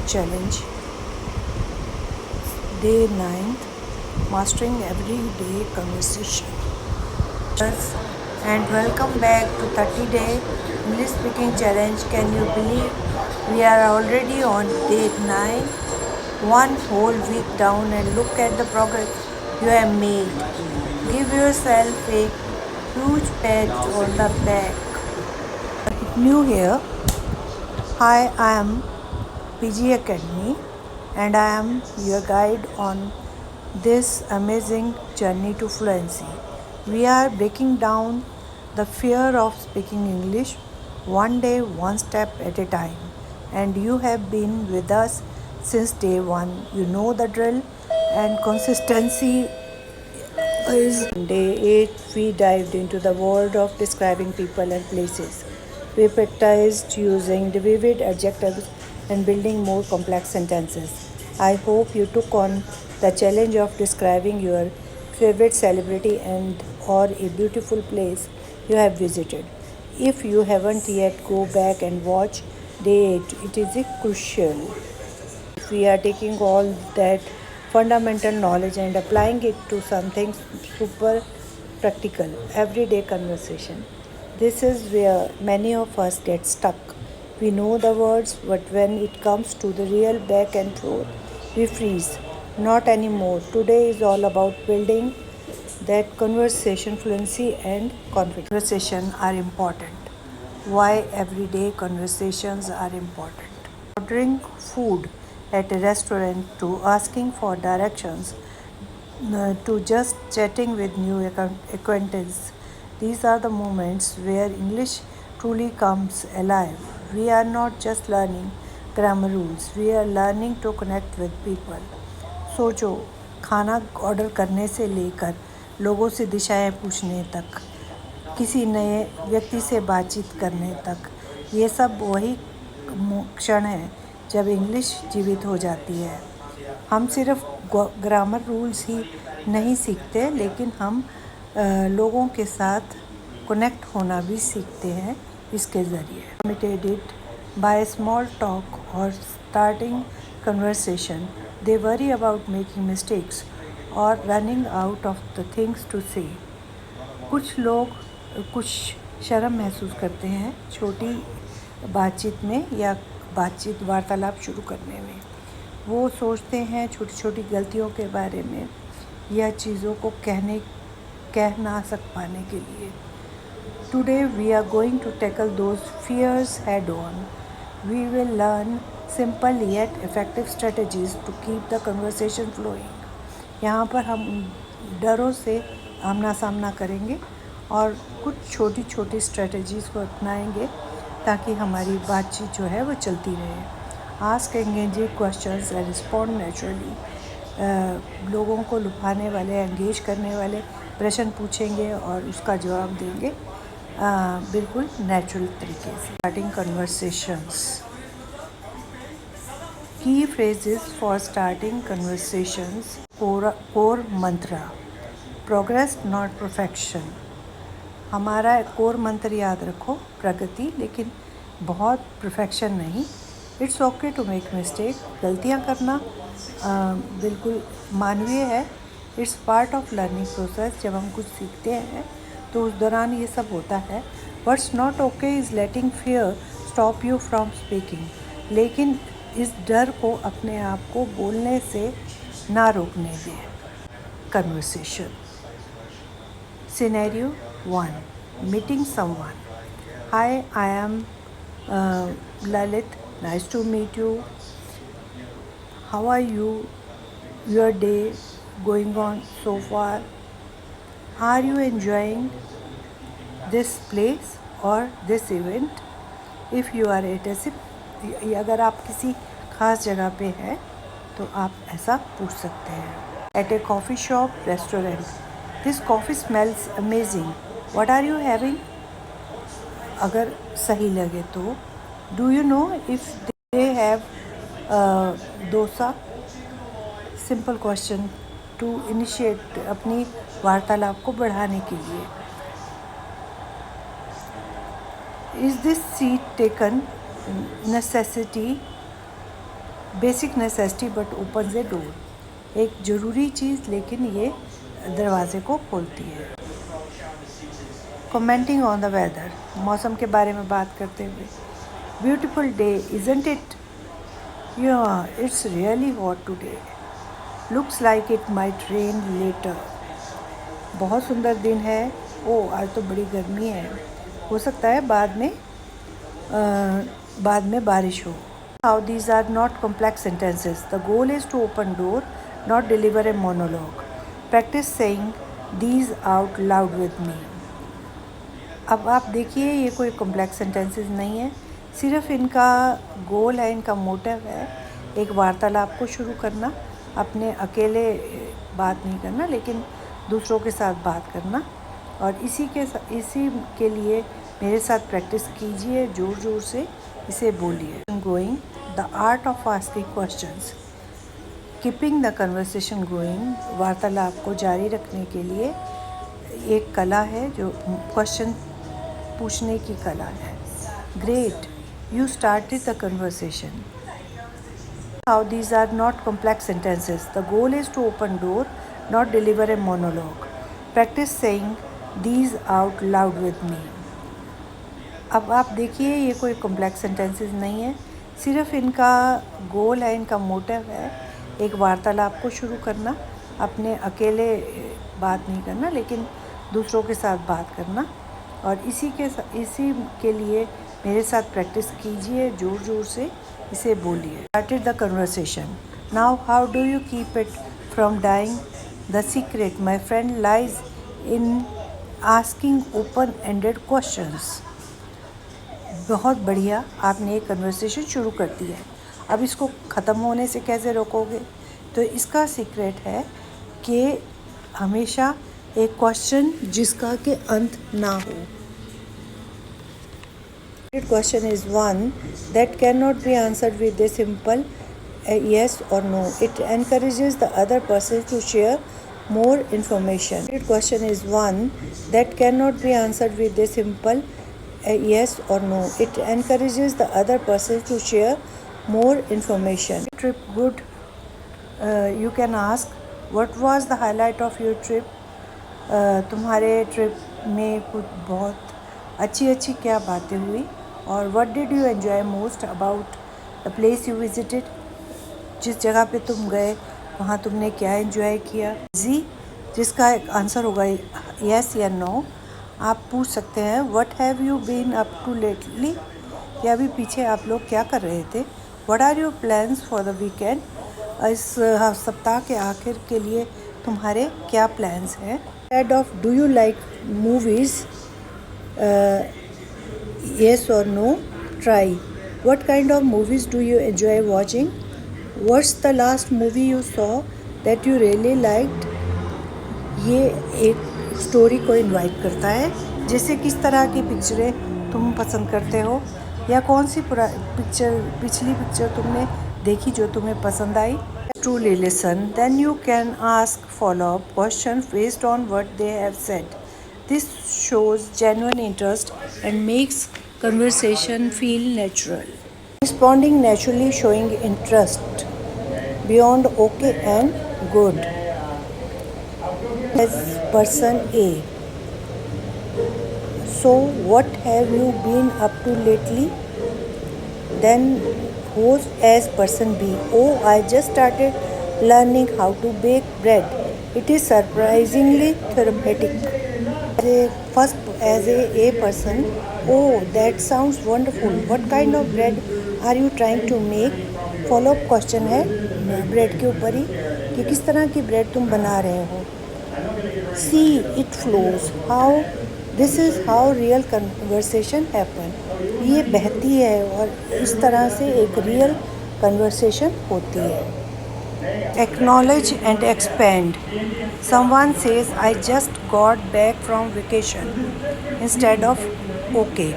challenge, day 9th, mastering everyday conversation. And welcome back to 30-day English speaking challenge. Can you believe we are already on day 9, one whole week down, and look at the progress you have made. Give yourself a huge pat on the back. New here. Hi, I am PG Academy and I am your guide on this amazing journey to fluency. We are breaking down the fear of speaking English one day, one step at a time. And you have been with us since day one. You know the drill, and consistency is day 8. We dived into the world of describing people and places. We practiced using the vivid adjectives and building more complex sentences. I hope you took on the challenge of describing your favorite celebrity and or a beautiful place you have visited. If you haven't yet, go back and watch day 8. It is a crucial. We are taking all that fundamental knowledge and applying it to something super practical, everyday conversation. This is where many of us get stuck. We know the words, but when it comes to the real back and forth, we freeze. Not anymore. Today is all about building that conversation fluency and confidence. Conversations are important. Why everyday conversations are important. Ordering food at a restaurant to asking for directions to just chatting with new acquaintances. These are the moments where English truly comes alive. We are not just learning grammar rules, we are learning to connect with people. सोचो, खाना order करने से लेकर लोगों से दिशाएं पूछने तक, किसी नए व्यक्ति से बातचीत करने तक, ये सब वही क्षण है जब इंग्लिश जीवित हो जाती है. हम सिर्फ ग्रामर रूल्स ही नहीं सीखते, लेकिन हम लोगों के साथ कनेक्ट होना भी सीखते हैं इसके ज़रिए. Intimidated by small talk or starting conversation, they worry about making mistakes or running out of the things to say. कुछ लोग कुछ शर्म महसूस करते हैं छोटी बातचीत में या बातचीत वार्तालाप शुरू करने में. वो सोचते हैं छोटी छोटी गलतियों के बारे में या चीज़ों को कह ना पाने के लिए. Today we are going to tackle those fears head on. We will learn simple yet effective strategies to keep the conversation flowing. यहाँ पर हम डरों से आमना सामना करेंगे और कुछ छोटी छोटी स्ट्रेटजीज़ को अपनाएंगे ताकि हमारी बातचीत जो है वो चलती रहे. Ask engaging questions and respond naturally. लोगों को लुभाने वाले, एंगेज करने वाले प्रश्न पूछेंगे और उसका जवाब देंगे बिल्कुल नेचुरल तरीके से. Starting conversations. Key phrases for starting conversations. Core mantra. Progress not perfection. हमारा कोर मंत्र याद रखो, प्रगति, लेकिन बहुत परफेक्शन नहीं. It's okay to make mistake. गलतियाँ करना बिल्कुल मानवीय है. It's part of learning process. जब हम कुछ सीखते हैं तो उस दौरान ये सब होता है. What's not okay is letting fear stop you from speaking. लेकिन इस डर को अपने आप को बोलने से ना रोकने दें. Conversation. Scenario 1. Meeting someone. Hi, I am Lalit. Nice to meet you. How are you? Your day going on so far? Are you enjoying this place or this event? If you are at a अगर आप किसी ख़ास जगह पे हैं तो आप ऐसा पूछ सकते हैं. At a coffee shop, restaurant. This coffee smells amazing. What are you having? अगर सही लगे तो. Do you know if they have dosa? Simple question to initiate अपनी वार्तालाप को बढ़ाने के लिए. Is this seat taken necessity basic necessity but opens a door, एक ज़रूरी चीज़ लेकिन ये दरवाजे को खोलती है। कमेंटिंग ऑन द वेदर, मौसम के बारे में बात करते हुए, beautiful day isn't it, it's really hot today, looks like it might rain later, बहुत सुंदर दिन है, ओ आज तो बड़ी गर्मी है, हो सकता है बाद में बारिश हो। How these are not complex sentences. The goal is to open door, not deliver a monologue. Practice saying these out loud with me. अब आप देखिए ये कोई कॉम्प्लेक्स सेंटेंसेस नहीं है, सिर्फ इनका गोल है, इनका मोटिव है एक वार्तालाप को शुरू करना, अपने अकेले बात नहीं करना लेकिन दूसरों के साथ बात करना। और इसी के लिए मेरे साथ प्रैक्टिस कीजिए, ज़ोर ज़ोर से इसे बोलिए। Going, the art of asking questions, keeping the conversation going, वार्तालाप को जारी रखने के लिए एक कला है जो क्वेश्चन पूछने की कला है। Great, you started the conversation. How these are not complex sentences, the goal is to open door, not deliver a monologue, practice saying these out loud with me. अब आप देखिए ये कोई कॉम्प्लेक्स सेंटेंसेस नहीं है, सिर्फ इनका गोल है, इनका मोटिव है एक वार्तालाप को शुरू करना, अपने अकेले बात नहीं करना लेकिन दूसरों के साथ बात करना। और इसी के लिए मेरे साथ प्रैक्टिस कीजिए, ज़ोर ज़ोर से इसे बोलिए। Started the conversation, now how do you keep it from dying, the secret my friend lies in asking open ended questions. बहुत बढ़िया, आपने एक कन्वर्सेशन शुरू कर दी है, अब इसको ख़त्म होने से कैसे रोकोगे? तो इसका सीक्रेट है कि हमेशा एक क्वेश्चन जिसका कि अंत ना हो। Question is one that can not be answered with a simple yes or no. It encourages the other person to share more information. Question is one that cannot be answered with a simple yes or no. It encourages the other person to share more information. Trip good. You can ask what was the highlight of your trip. तुम्हारे trip में कुछ बहुत अच्छी क्या बातें हुई, और what did you enjoy most about the place you visited. जिस जगह पे तुम गए वहाँ तुमने क्या एंजॉय किया। जिसका एक आंसर होगा यस या नो। आप पूछ सकते हैं what have you been up to lately, या अभी पीछे आप लोग क्या कर रहे थे। What are your plans for the weekend, इस सप्ताह के आखिर के लिए तुम्हारे क्या प्लान्स हैं। Instead of do you like movies, yes or no, try. What kind of movies do you enjoy watching? What's the last movie you saw that you really liked? ये एक स्टोरी को इनवाइट करता है, जैसे किस तरह की पिक्चरें तुम पसंद करते हो, या कौन सी पिछली पिक्चर तुमने देखी जो तुम्हें पसंद आई। Truly listen, then you can ask follow-up questions based on what they have said. This shows genuine interest and makes conversation feel natural. Responding naturally, showing interest beyond okay and good. As person A, so what have you been up to lately? Then host as person B, oh I just started learning how to bake bread. It is surprisingly therapeutic. As a person, oh that sounds wonderful. What kind of bread are you trying to make? Follow up question है bread के ऊपर ही कि किस तरह की bread तुम बना रहे हो। See it flows how, this is how real conversation happen, ये बहती है और इस तरह से एक रियल कन्वर्सेशन होती है। Acknowledge and expand. Someone says I just got back from vacation instead of okay.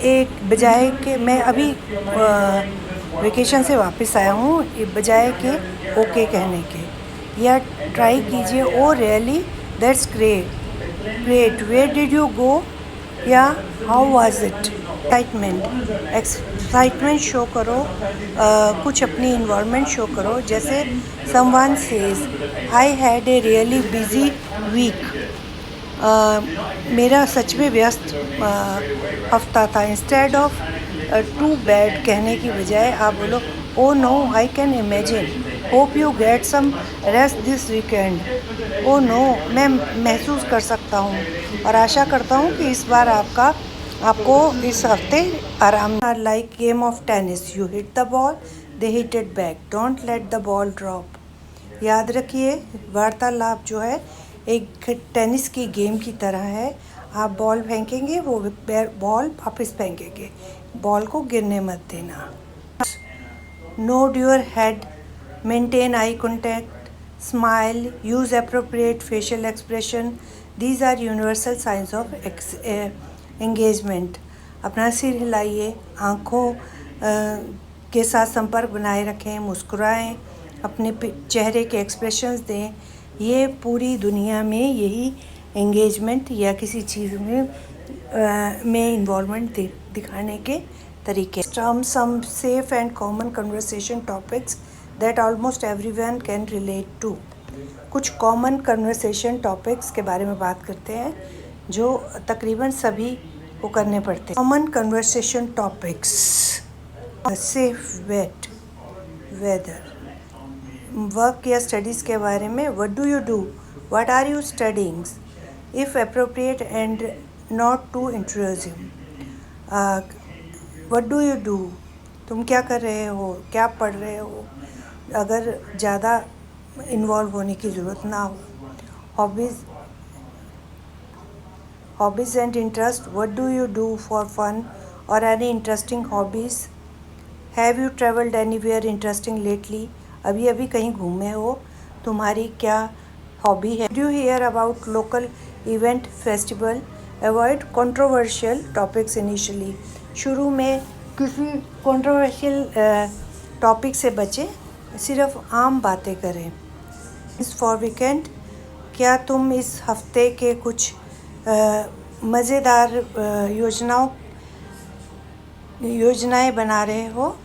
एक बजाय के मैं अभी वेकेशन से वापस आया हूँ, बजाय के ओके कहने के। या ट्राई कीजिए oh really that's great, where did you go, या how was it. Excitement show करो, कुछ अपनी इन्वायरमेंट शो करो। जैसे someone says I had a really busy week, मेरा सच में व्यस्त हफ्ता था। इंस्टेड ऑफ टू बैड कहने की बजाय आप बोलो oh no I can imagine, hope you get some rest this weekend. Oh no, मैं महसूस कर सकता हूँ और आशा करता हूँ कि इस बार आपको इस हफ्ते आराम। Like game of tennis, you hit the ball, they hit it back, don't let the ball drop. याद रखिए, वार्तालाप जो है एक टेनिस की गेम की तरह है। आप बॉल फेंकेंगे, वो बॉल वापस फेंकेंगे, बॉल को गिरने मत देना। Nod your head, maintain eye contact, smile, use appropriate facial expression, these are universal science of engagement. अपना सिर हिलाइए, आँखों के साथ संपर्क बनाए रखें, मुस्कुराएं, अपने चेहरे के एक्सप्रेशंस दें। ये पूरी दुनिया में यही एंगेजमेंट या किसी चीज़ में इन्वॉल्वमेंट दिखाने के तरीके। Some safe and common conversation topics that almost everyone can relate to. कुछ कॉमन कन्वर्सेशन टॉपिक्स के बारे में बात करते हैं जो तकरीबन सभी को करने पड़ते हैं। Common conversation topics: safe weather, work या स्टडीज़ के बारे में, what do you do, what are you studying, if appropriate and not too intrusive, what do you do, तुम क्या कर रहे हो, क्या पढ़ रहे हो, अगर ज़्यादा इन्वॉल्व होने की ज़रूरत ना हो। Hobbies and interest, what do you do for fun और any interesting hobbies, have you travelled anywhere interesting lately, अभी अभी कहीं घूमे हो, तुम्हारी क्या हॉबी है। Do you hear about local event festival, avoid controversial topics initially, शुरू में किसी कंट्रोवर्शियल टॉपिक से बचें, सिर्फ आम बातें करें। इस फॉर वीकेंड, क्या तुम इस हफ्ते के कुछ मज़ेदार योजनाएं बना रहे हो।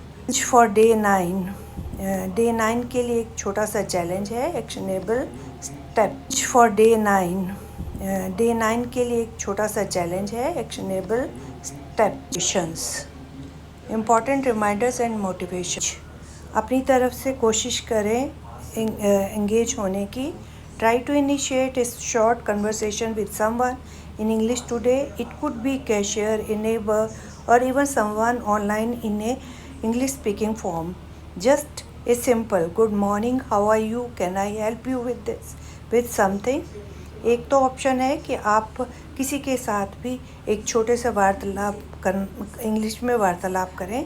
फॉर डे 9 के लिए एक छोटा सा चैलेंज है, एक्शनेबल स्टेप। फॉर डे 9 के लिए एक छोटा सा चैलेंज है, actionable steps, important reminders and motivation. अपनी तरफ से कोशिश करें एंगेज होने की। Try to initiate a short conversation with someone in English today, it could be cashier, a neighbour or even someone online in a English speaking form. Just a simple good morning, how are you, can I help you with something. एक तो option है कि आप किसी के साथ भी एक छोटे से इंग्लिश में वार्तालाप करें।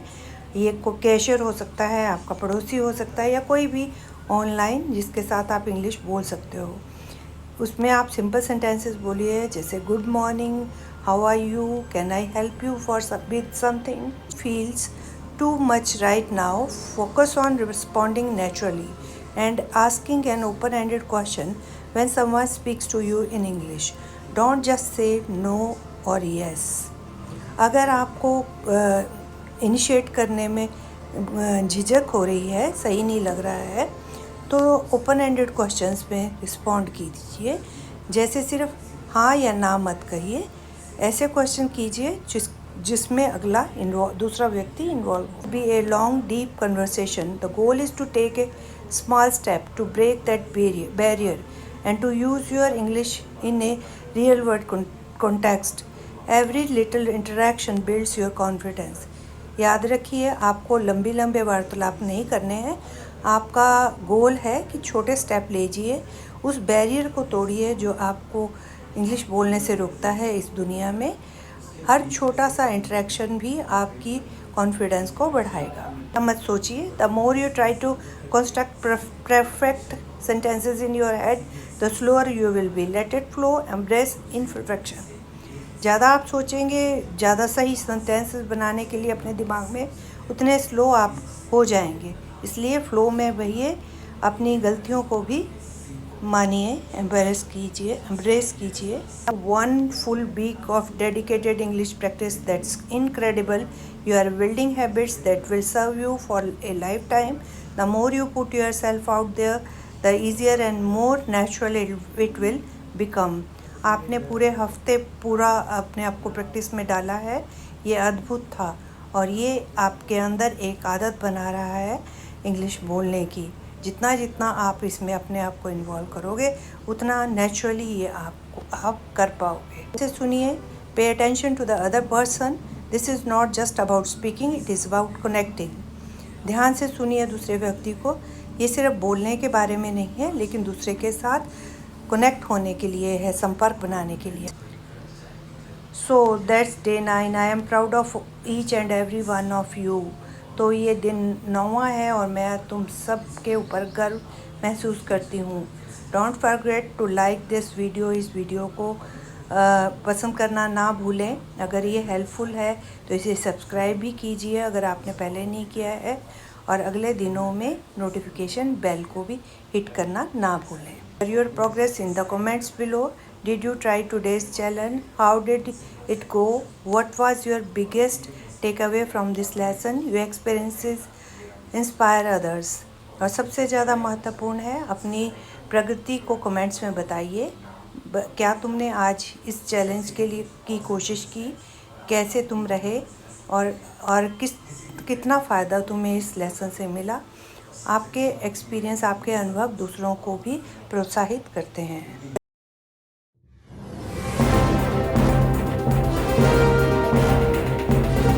ये कैशियर हो सकता है, आपका पड़ोसी हो सकता है, या कोई भी ऑनलाइन जिसके साथ आप इंग्लिश बोल सकते हो। उसमें आप सिंपल सेंटेंसेस बोलिए, जैसे good morning, how are you, can I help you with something. Feels too much right now, focus on responding naturally and asking an open-ended question when someone speaks to you in English. Don't just say no or yes. अगर आपको initiate करने में झिझक हो रही है, सही नहीं लग रहा है, तो ओपन एंडेड क्वेश्चंस में रिस्पॉन्ड कीजिए। जैसे सिर्फ हाँ या ना मत कहिए, ऐसे क्वेश्चन कीजिए जिसमें दूसरा व्यक्ति involve. Be a long deep conversation, the goal is to take a small step to break that barrier and to use your English in a real world context. Every little interaction builds your confidence. याद रखिए, आपको लंबे वार्तालाप नहीं करने हैं। आपका गोल है कि छोटे स्टेप लीजिए, उस बैरियर को तोड़िए जो आपको इंग्लिश बोलने से रोकता है इस दुनिया में। हर छोटा सा इंटरेक्शन भी आपकी कॉन्फिडेंस को बढ़ाएगा। मत सोचिए, the more you try to construct perfect sentences in your head, the slower you will be. Let it flow, embrace imperfection. ज़्यादा आप सोचेंगे, ज़्यादा सही सेंटेंसेस बनाने के लिए अपने दिमाग में, उतने स्लो आप हो जाएंगे। इसलिए फ़्लो में रहिए, अपनी गलतियों को भी मानिए, एम्ब्रेस कीजिए। 1 full week of dedicated English practice, that's incredible. You are building habits that will serve you for a lifetime. The more you put yourself out there, the easier and more natural it will become. आपने पूरे हफ्ते पूरा अपने आप को practice में डाला है, ये अद्भुत था और ये आपके अंदर एक आदत बना रहा है इंग्लिश बोलने की। जितना जितना आप इसमें अपने आप को इन्वॉल्व करोगे उतना नेचुरली ये आप कर पाओगे। इसे सुनिए, pay attention to the other person, this is not just about speaking, it is about connecting. ध्यान से सुनिए दूसरे व्यक्ति को, ये सिर्फ बोलने के बारे में नहीं है लेकिन दूसरे के साथ कनेक्ट होने के लिए है, संपर्क बनाने के लिए। So that's day 9। I am proud of each and every one of you. तो ये दिन 9वां है और मैं तुम सब के ऊपर गर्व महसूस करती हूँ। Don't forget to like this video. इस वीडियो को पसंद करना ना भूलें। अगर ये हेल्पफुल है तो इसे सब्सक्राइब भी कीजिए अगर आपने पहले नहीं किया है, और अगले दिनों में नोटिफिकेशन बेल को भी हिट करना ना भूलें। Your progress in the comments below. Did you try today's challenge? How did it go? What was your biggest takeaway from this lesson? Your experiences inspire others. और सबसे ज़्यादा महत्वपूर्ण है, अपनी प्रगति को कमेंट्स में बताइए। क्या तुमने आज इस चैलेंज के लिए की कोशिश की, कैसे तुम रहे और कितना फ़ायदा तुम्हें इस लेसन से मिला। आपके एक्सपीरियंस, आपके अनुभव दूसरों को भी प्रोत्साहित करते हैं।